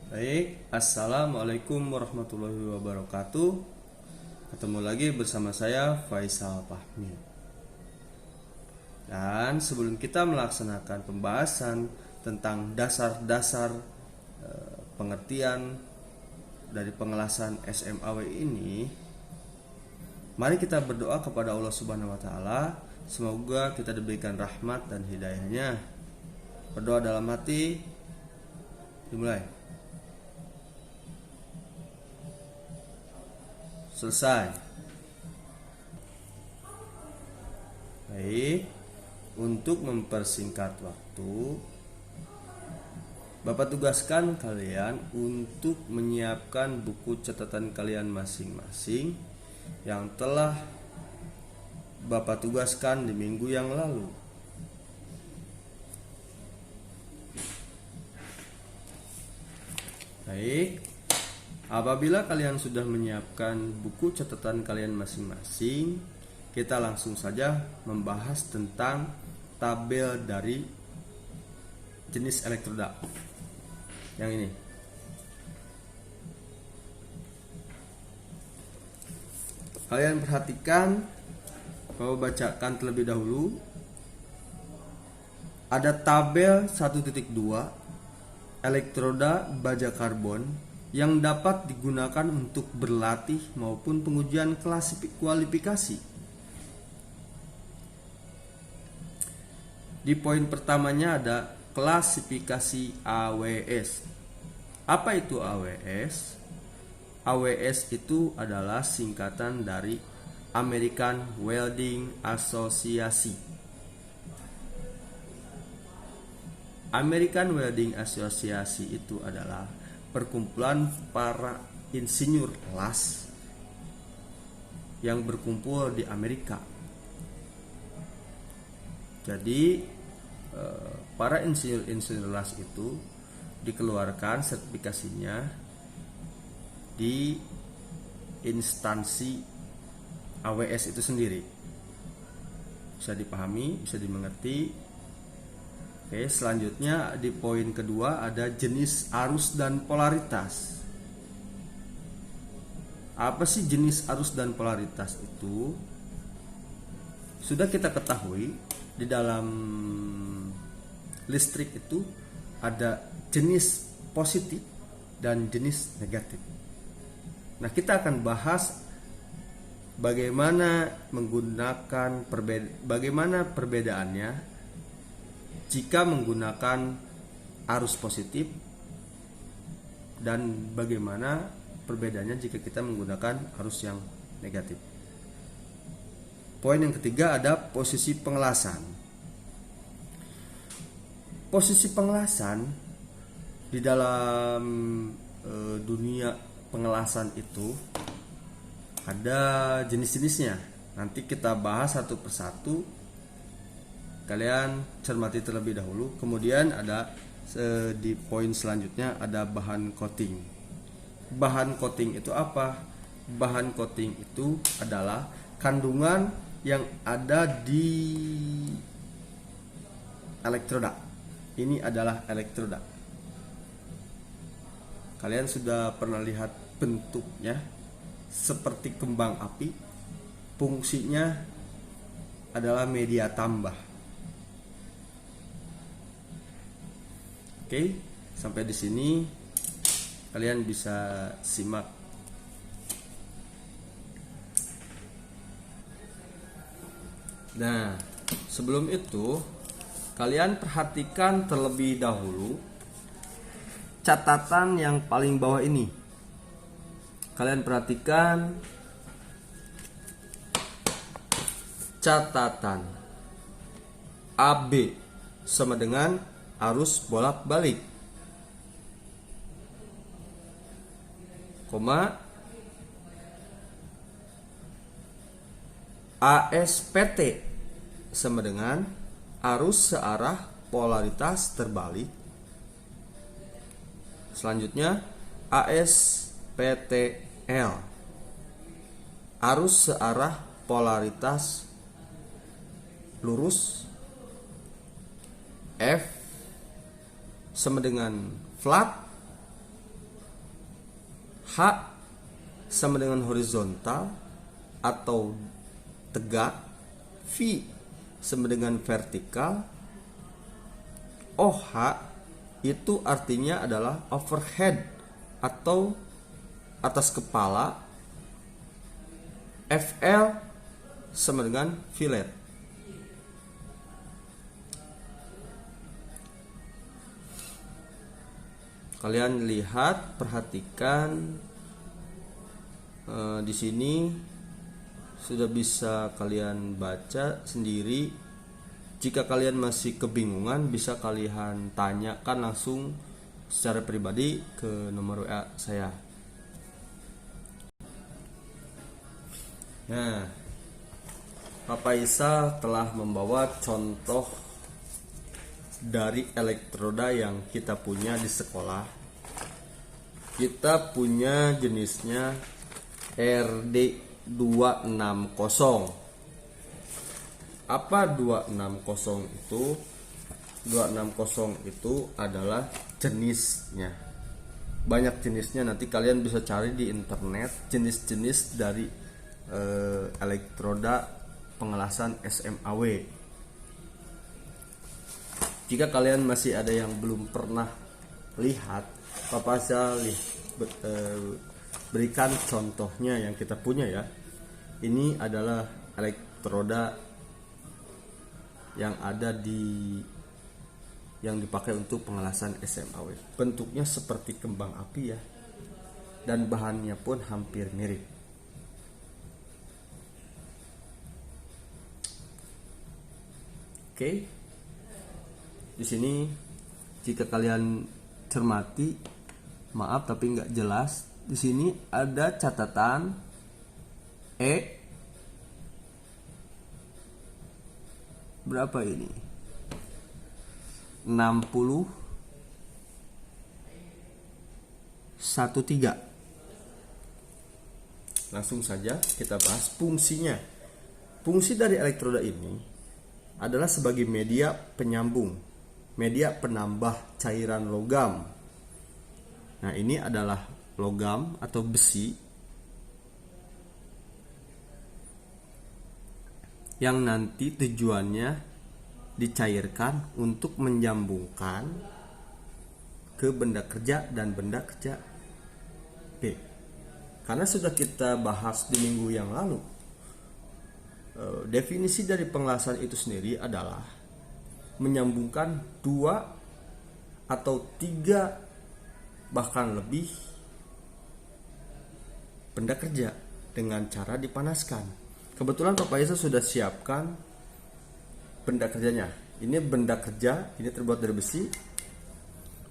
Baik, Assalamualaikum warahmatullahi wabarakatuh. Ketemu lagi bersama saya Faisal Fahmi. Dan sebelum kita melaksanakan pembahasan tentang dasar-dasar pengertian dari pengelasan SMAW ini, mari kita berdoa kepada Allah Subhanahu wa taala, semoga kita diberikan rahmat dan hidayahnya. Berdoa dalam hati, dimulai. Selesai. Baik, untuk mempersingkat waktu, Bapak tugaskan kalian untuk menyiapkan buku catatan kalian masing-masing yang telah Bapak tugaskan di minggu yang lalu. Baik, apabila kalian sudah menyiapkan buku catatan kalian masing-masing, kita langsung saja membahas tentang tabel dari jenis elektroda. Yang ini. Kalian perhatikan, mau bacakan terlebih dahulu. Ada tabel 1.2 elektroda baja karbon yang dapat digunakan untuk berlatih maupun pengujian kualifikasi. Di poin pertamanya ada klasifikasi AWS. Apa itu AWS? AWS itu adalah singkatan dari American Welding Association. American Welding Association itu adalah perkumpulan para insinyur las yang berkumpul di Amerika. Jadi para insinyur las itu dikeluarkan sertifikasinya di instansi AWS itu sendiri. Bisa dipahami, bisa dimengerti. Oke, selanjutnya di poin kedua ada jenis arus dan polaritas. Apa sih jenis arus dan polaritas itu? Sudah kita ketahui di dalam listrik itu ada jenis positif dan jenis negatif. Nah, kita akan bahas bagaimana bagaimana perbedaannya jika menggunakan arus positif dan bagaimana perbedaannya jika kita menggunakan arus yang negatif. Poin yang ketiga ada posisi pengelasan. Posisi pengelasan di dalam dunia pengelasan itu ada jenis-jenisnya. Nanti kita bahas satu persatu. Kalian cermati terlebih dahulu. Kemudian ada di poin selanjutnya ada bahan coating. Bahan coating itu apa? Bahan coating itu adalah kandungan yang ada di elektroda. Ini adalah elektroda. Kalian sudah pernah lihat bentuknya seperti kembang api. Fungsinya adalah media tambah. Oke, sampai di sini kalian bisa simak. Nah, sebelum itu kalian perhatikan terlebih dahulu catatan yang paling bawah ini. Kalian perhatikan catatan AB sama dengan arus bolak-balik, koma ASPT sama dengan arus searah polaritas terbalik. Selanjutnya ASPTL arus searah polaritas lurus. F sama dengan flat H sama dengan horizontal atau tegak, V sama dengan vertikal, OH itu artinya adalah overhead atau atas kepala, FL sama dengan fillet. Kalian lihat, perhatikan di sini sudah bisa kalian baca sendiri. Jika kalian masih kebingungan, bisa kalian tanyakan langsung secara pribadi ke nomor WA saya. Nah, Papa Isa telah membawa contoh dari elektroda yang kita punya di sekolah. Kita punya jenisnya RD260. Apa 260 itu? 260 itu adalah jenisnya. Banyak jenisnya, nanti kalian bisa cari di internet jenis-jenis dari elektroda pengelasan SMAW. Jika kalian masih ada yang belum pernah lihat, Papa saya berikan contohnya yang kita punya ya. Ini adalah elektroda yang ada yang dipakai untuk pengelasan SMAW. Bentuknya seperti kembang api ya, dan bahannya pun hampir mirip. Oke. Di sini jika kalian cermati, maaf tapi nggak jelas. Di sini ada catatan berapa ini? 6013. Langsung saja kita bahas fungsinya. Fungsi dari elektroda ini adalah sebagai media penyambung, media penambah cairan logam. Nah, ini adalah logam atau besi yang nanti tujuannya dicairkan untuk menyambungkan ke benda kerja dan benda kerja B. Karena sudah kita bahas di minggu yang lalu, definisi dari pengelasan itu sendiri adalah menyambungkan 2 atau 3 bahkan lebih benda kerja dengan cara dipanaskan. Kebetulan Bapak Isa sudah siapkan benda kerjanya. Ini benda kerja, ini terbuat dari besi.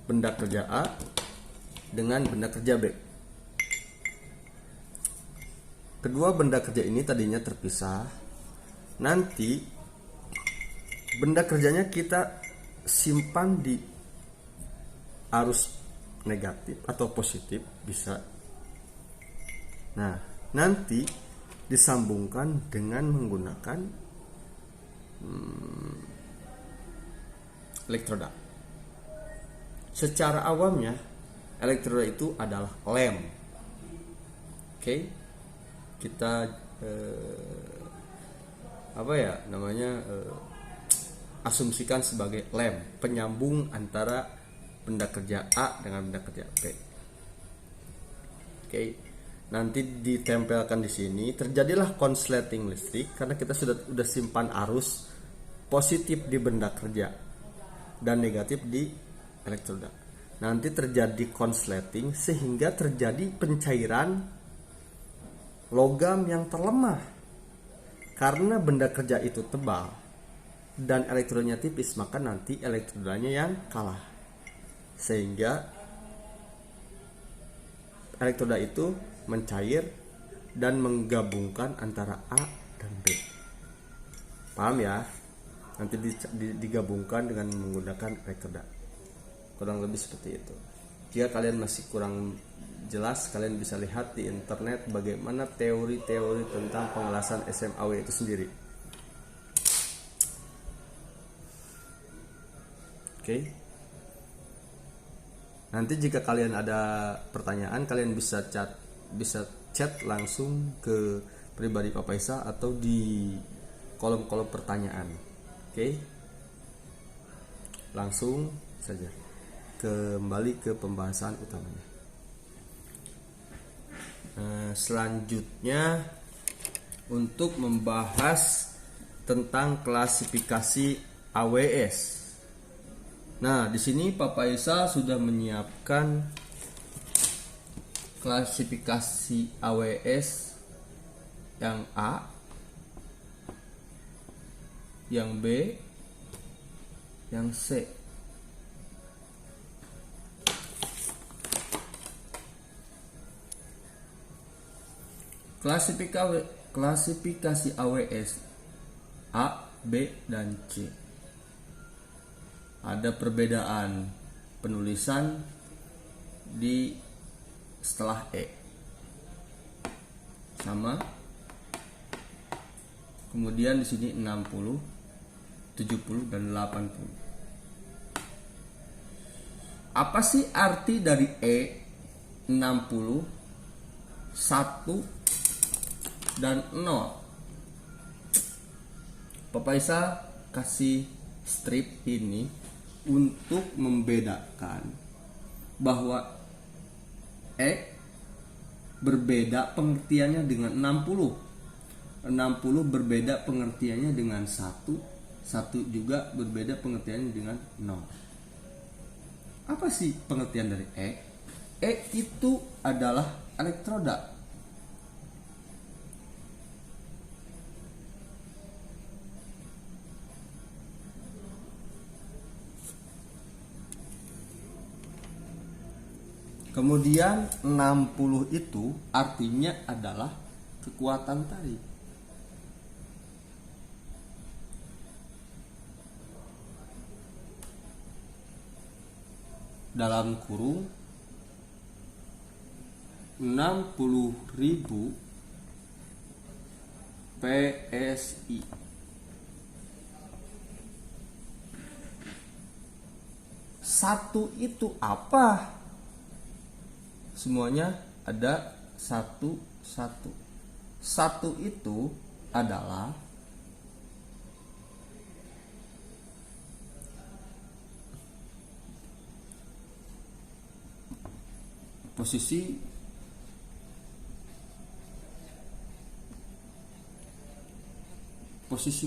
Benda kerja A dengan benda kerja B. Kedua benda kerja ini tadinya terpisah. Nanti benda kerjanya kita simpan di arus negatif atau positif bisa. Nah, nanti disambungkan dengan menggunakan elektroda. Secara awamnya elektroda itu adalah lem. Oke. Kita asumsikan sebagai lem, penyambung antara benda kerja A dengan benda kerja B. Oke. Nanti ditempelkan di sini, terjadilah konsleting listrik karena kita sudah simpan arus positif di benda kerja dan negatif di elektroda. Nanti terjadi konsleting sehingga terjadi pencairan logam yang terlemah. Karena benda kerja itu tebal dan elektrodanya tipis, maka nanti elektrodanya yang kalah. Sehingga elektroda itu mencair dan menggabungkan antara A dan B. Paham ya? Nanti digabungkan dengan menggunakan elektroda. Kurang lebih seperti itu. Jika kalian masih kurang jelas, kalian bisa lihat di internet bagaimana teori-teori tentang pengelasan SMAW itu sendiri. Oke. Nanti jika kalian ada pertanyaan, kalian bisa chat langsung ke pribadi Pak Faisal atau di kolom-kolom pertanyaan. Oke. Langsung saja kembali ke pembahasan utamanya. Selanjutnya untuk membahas tentang klasifikasi AWS. Nah, di sini Pak Faisal sudah menyiapkan klasifikasi AWS yang A, yang B, yang C. Klasifikasi AWS A, B, dan C. Ada perbedaan penulisan di setelah E. Sama. Kemudian di sini 60, 70, dan 80. Apa sih arti dari E, 60, 1, dan 0? Pak Faisal kasih strip ini untuk membedakan bahwa E berbeda pengertiannya dengan 60. 60 berbeda pengertiannya dengan 1 juga berbeda pengertiannya dengan 0. Apa sih pengertian dari E? E itu adalah elektroda. Kemudian 60 itu artinya adalah kekuatan tarik. Dalam kurung 60.000 PSI. Satu itu apa? Semuanya ada satu. Satu itu adalah posisi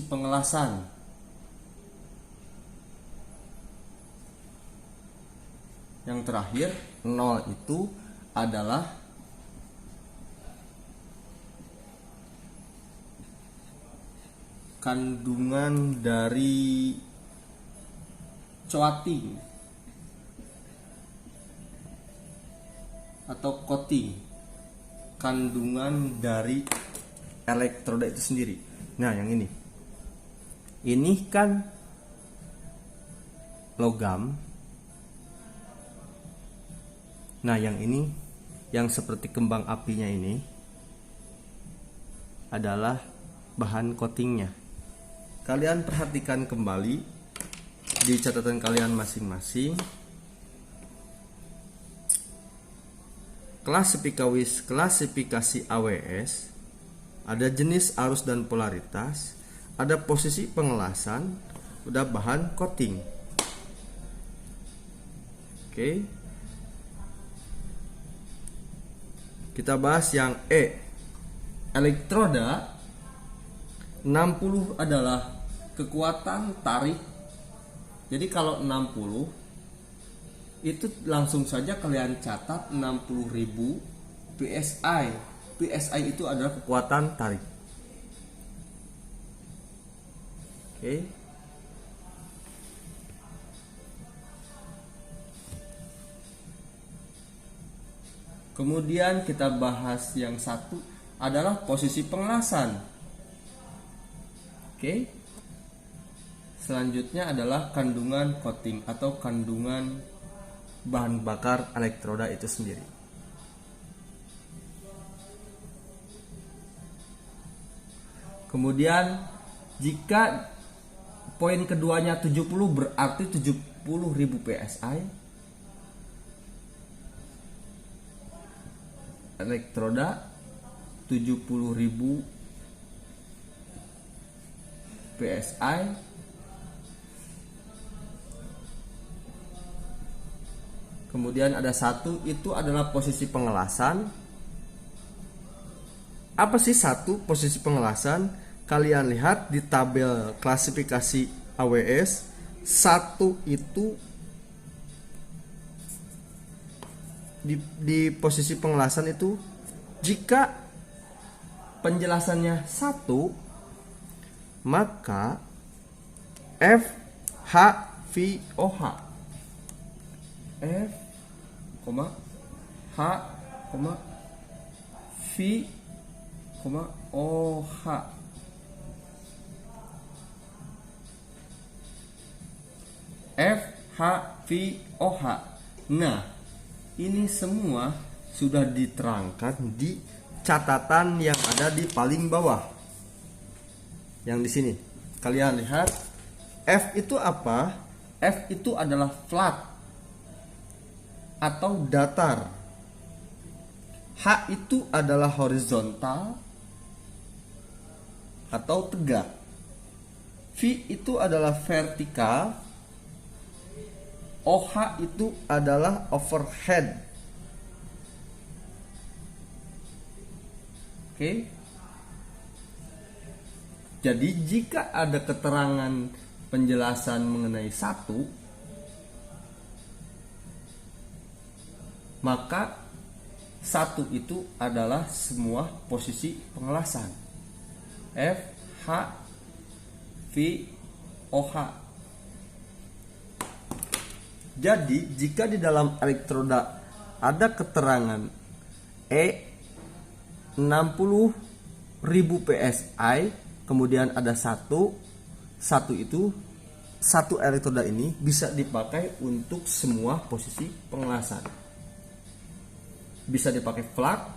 pengelasan. Yang terakhir 0 itu adalah kandungan dari coating atau coating, kandungan dari elektroda itu sendiri. Nah, yang ini kan logam. Nah, yang ini, yang seperti kembang apinya ini adalah bahan coatingnya. Kalian perhatikan kembali di catatan kalian masing-masing. Klasifikasi AWS, ada jenis arus dan polaritas, ada posisi pengelasan, udah bahan coating. Oke. Kita bahas yang E. Elektroda 60 adalah kekuatan tarik. Jadi kalau 60 itu langsung saja kalian catat 60.000 PSI. PSI itu adalah kekuatan tarik. Oke. Kemudian kita bahas yang satu adalah posisi pengelasan. Oke. Selanjutnya adalah kandungan coating atau kandungan bahan bakar elektroda itu sendiri. Kemudian jika poin keduanya 70 berarti 70.000 PSI. elektroda 70.000 PSI kemudian ada 1 itu adalah posisi pengelasan. Apa sih 1 posisi pengelasan? Kalian lihat di tabel klasifikasi AWS, 1 itu di posisi pengelasan itu jika penjelasannya 1, maka F H V O H F, H, V, O, H. F, H, V, O, H. Nah, ini semua sudah diterangkan di catatan yang ada di paling bawah. Yang di sini. Kalian lihat, F itu apa? F itu adalah flat atau datar. H itu adalah horizontal atau tegak. V itu adalah vertikal. OH itu adalah overhead. Oke. Jadi jika ada keterangan penjelasan mengenai 1, maka 1 itu adalah semua posisi pengelasan. F, H, V, OH. Jadi jika di dalam elektroda ada keterangan E 60.000 PSI, kemudian ada 1 itu 1 elektroda ini bisa dipakai untuk semua posisi pengelasan. Bisa dipakai flat,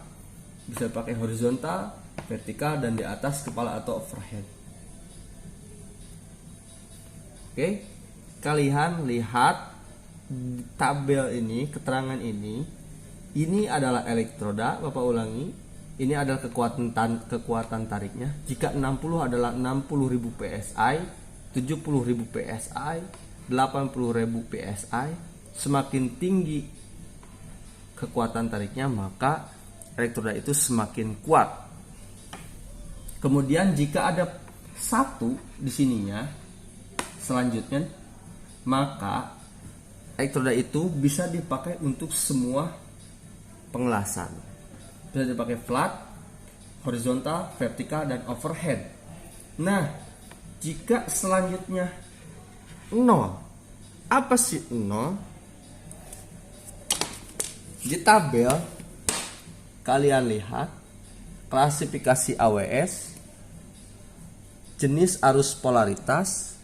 bisa dipakai horizontal, vertikal, dan di atas kepala atau overhead. Oke, kalian lihat tabel ini, keterangan ini adalah elektroda. Bapak ulangi, ini adalah kekuatan tariknya. Jika 60 adalah 60.000 PSI, 70.000 PSI, 80.000 PSI, semakin tinggi kekuatan tariknya maka elektroda itu semakin kuat. Kemudian jika ada 1 di sininya selanjutnya, maka elektroda itu bisa dipakai untuk semua pengelasan. Bisa dipakai flat, horizontal, vertikal, dan overhead. Nah, jika selanjutnya 0, apa sih 0? Di tabel kalian lihat klasifikasi AWS, jenis arus polaritas,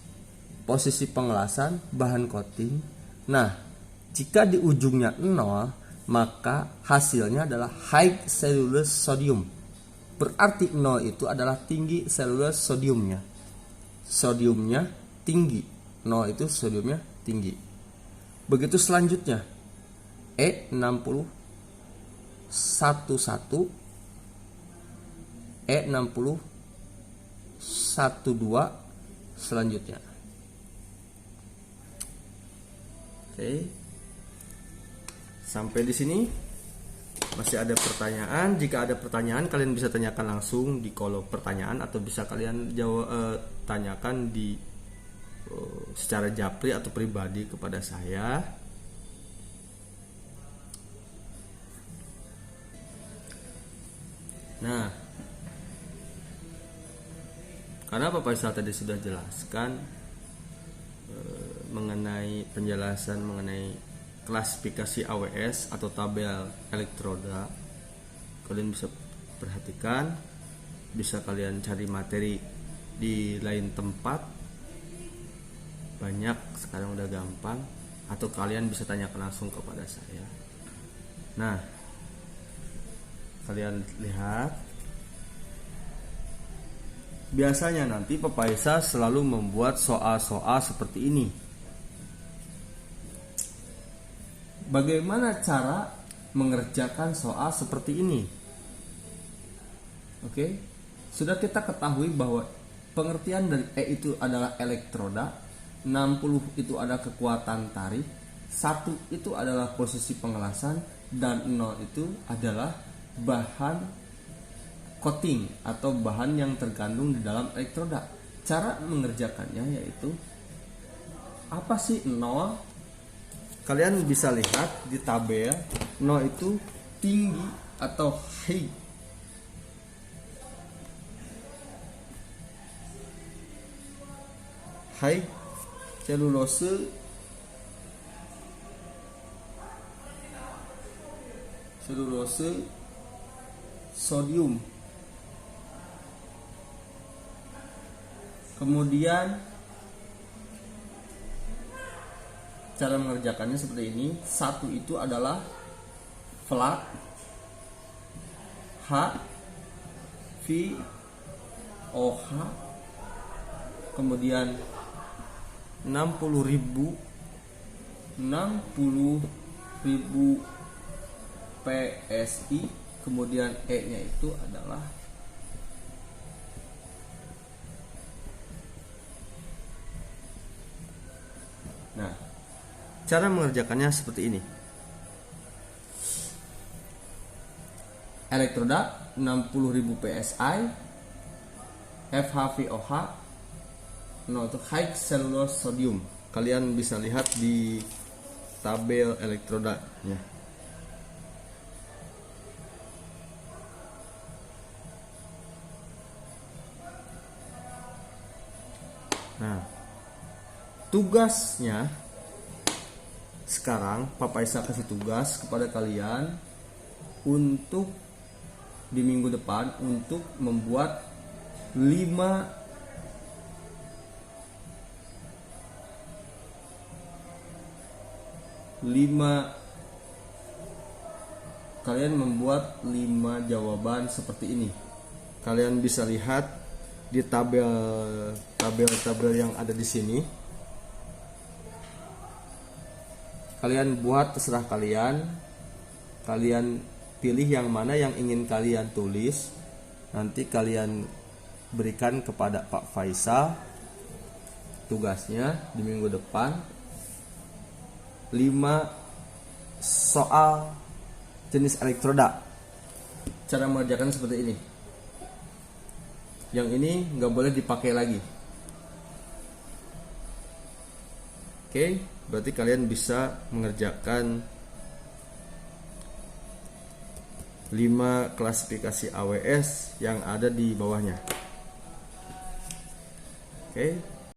posisi pengelasan, bahan coating. Nah, jika di ujungnya 0, maka hasilnya adalah high cellulose sodium. Berarti 0 itu adalah tinggi cellulose sodiumnya. Sodiumnya tinggi. 0 itu sodiumnya tinggi. Begitu selanjutnya E60 11 E60 12 selanjutnya. Oke. Sampai di sini masih ada pertanyaan? Jika ada pertanyaan kalian bisa tanyakan langsung di kolom pertanyaan atau bisa kalian tanyakan di secara japri atau pribadi kepada saya. Nah, karena Pak Faisal tadi sudah jelaskan mengenai penjelasan mengenai klasifikasi AWS atau tabel elektroda, kalian bisa perhatikan, bisa kalian cari materi di lain tempat, banyak sekarang udah gampang, atau kalian bisa tanyakan langsung kepada saya. Nah, kalian lihat, biasanya nanti Pak Faisal selalu membuat soal-soal seperti ini. Bagaimana cara mengerjakan soal seperti ini. Oke, sudah kita ketahui bahwa pengertian dari E itu adalah elektroda, 60 itu ada kekuatan tarik, 1 itu adalah posisi pengelasan, dan 0 itu adalah bahan coating atau bahan yang terkandung di dalam elektroda. Cara mengerjakannya yaitu apa sih 0? Kalian bisa lihat di tabel 0 itu tinggi atau high. High selulose sodium. Kemudian cara mengerjakannya seperti ini. 1 itu adalah flat HVOH, kemudian 60.000 PSI, kemudian E nya itu adalah cara mengerjakannya seperti ini. Elektroda 60.000 PSI, FHVOH, itu high cellulose sodium. Kalian bisa lihat di tabel elektrodanya. Nah, tugasnya sekarang Papa Isa kasih tugas kepada kalian untuk di minggu depan untuk membuat 5 kalian membuat 5 jawaban seperti ini. Kalian bisa lihat di tabel yang ada di sini. Kalian buat terserah kalian. Kalian pilih yang mana yang ingin kalian tulis. Nanti kalian berikan kepada Pak Faisal tugasnya di minggu depan. 5 soal jenis elektroda. Cara mengerjakan seperti ini. Yang ini nggak boleh dipakai lagi. Oke, berarti kalian bisa mengerjakan 5 klasifikasi AWS yang ada di bawahnya. Oke.